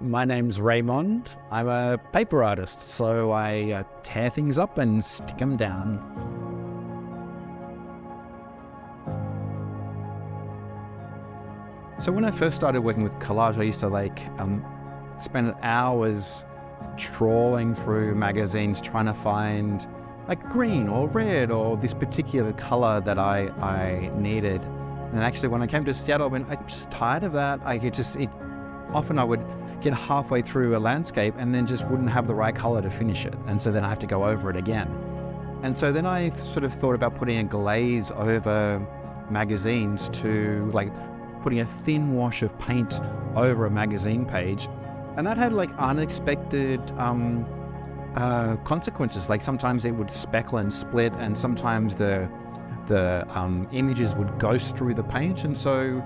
My name's Ray Monde. I'm a paper artist, so I tear things up and stick them down. So when I first started working with collage, I used to spend hours trawling through magazines trying to find green or red or this particular color that I needed. And actually when I came to Seattle, I'm just tired of that. Often I would get halfway through a landscape and then just wouldn't have the right color to finish it. And so then I have to go over it again. And so then I sort of thought about putting a glaze over magazines to putting a thin wash of paint over a magazine page. And that had unexpected consequences. Sometimes it would speckle and split, and sometimes the images would ghost through the paint. And so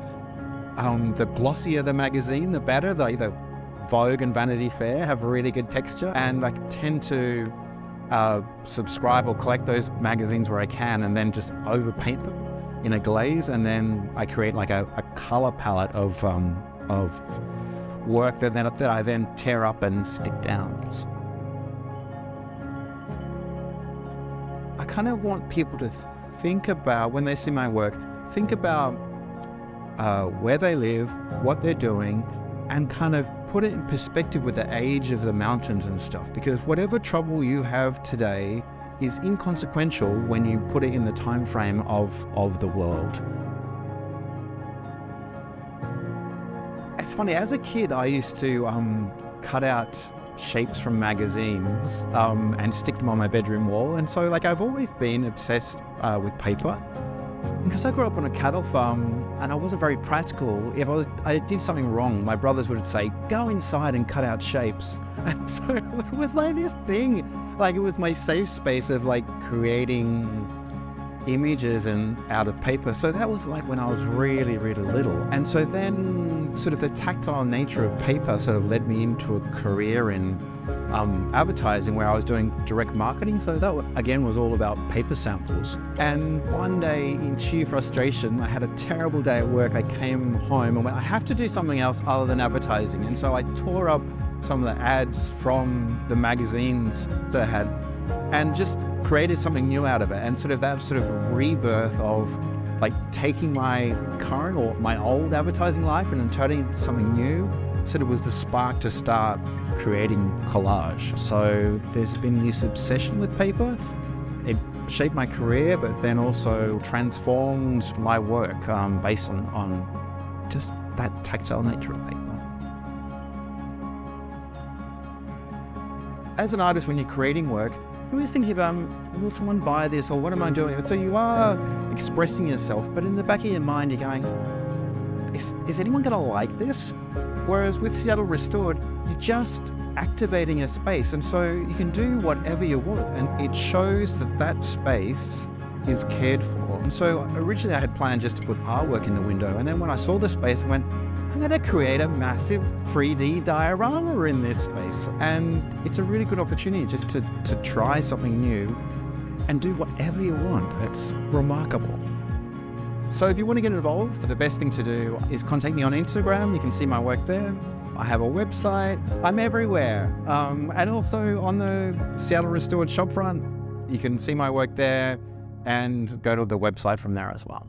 the glossier the magazine, the better. The Vogue and Vanity Fair have really good texture, and I tend to subscribe or collect those magazines where I can, and then just overpaint them in a glaze, and then I create a color palette of work that I then tear up and stick down. I kind of want people to think about, when they see my work, think about where they live, what they're doing, and kind of put it in perspective with the age of the mountains and stuff, because whatever trouble you have today is inconsequential when you put it in the time frame of the world. It's funny, as a kid I used to cut out shapes from magazines and stick them on my bedroom wall, and so I've always been obsessed with paper. Because I grew up on a cattle farm and I wasn't very practical, if I did something wrong, my brothers would say, go inside and cut out shapes. And so it was this thing, it was my safe space of creating images and out of paper. So that was when I was really, really little. And so then sort of the tactile nature of paper sort of led me into a career in advertising, where I was doing direct marketing. So that again was all about paper samples. And one day, in sheer frustration, I had a terrible day at work. I came home and went, I have to do something else other than advertising. And so I tore up some of the ads from the magazines that I had and just created something new out of it. And that rebirth of taking my current or my old advertising life and then turning it into something new was the spark to start creating collage. So there's been this obsession with paper. It shaped my career, but then also transformed my work based on just that tactile nature of paper. As an artist, when you're creating work, you're always thinking about, will someone buy this, or what am I doing? So you are expressing yourself, but in the back of your mind, you're going, is anyone going to like this? Whereas with Seattle Restored, you're just activating a space, and so you can do whatever you want, and it shows that space is cared for. And so originally I had planned just to put artwork in the window, and then when I saw the space, I went, I'm going to create a massive 3D diorama in this space. And it's a really good opportunity just to try something new and do whatever you want. It's remarkable. So if you want to get involved, the best thing to do is contact me on Instagram. You can see my work there. I have a website. I'm everywhere. And also on the Seattle Restored shopfront, you can see my work there and go to the website from there as well.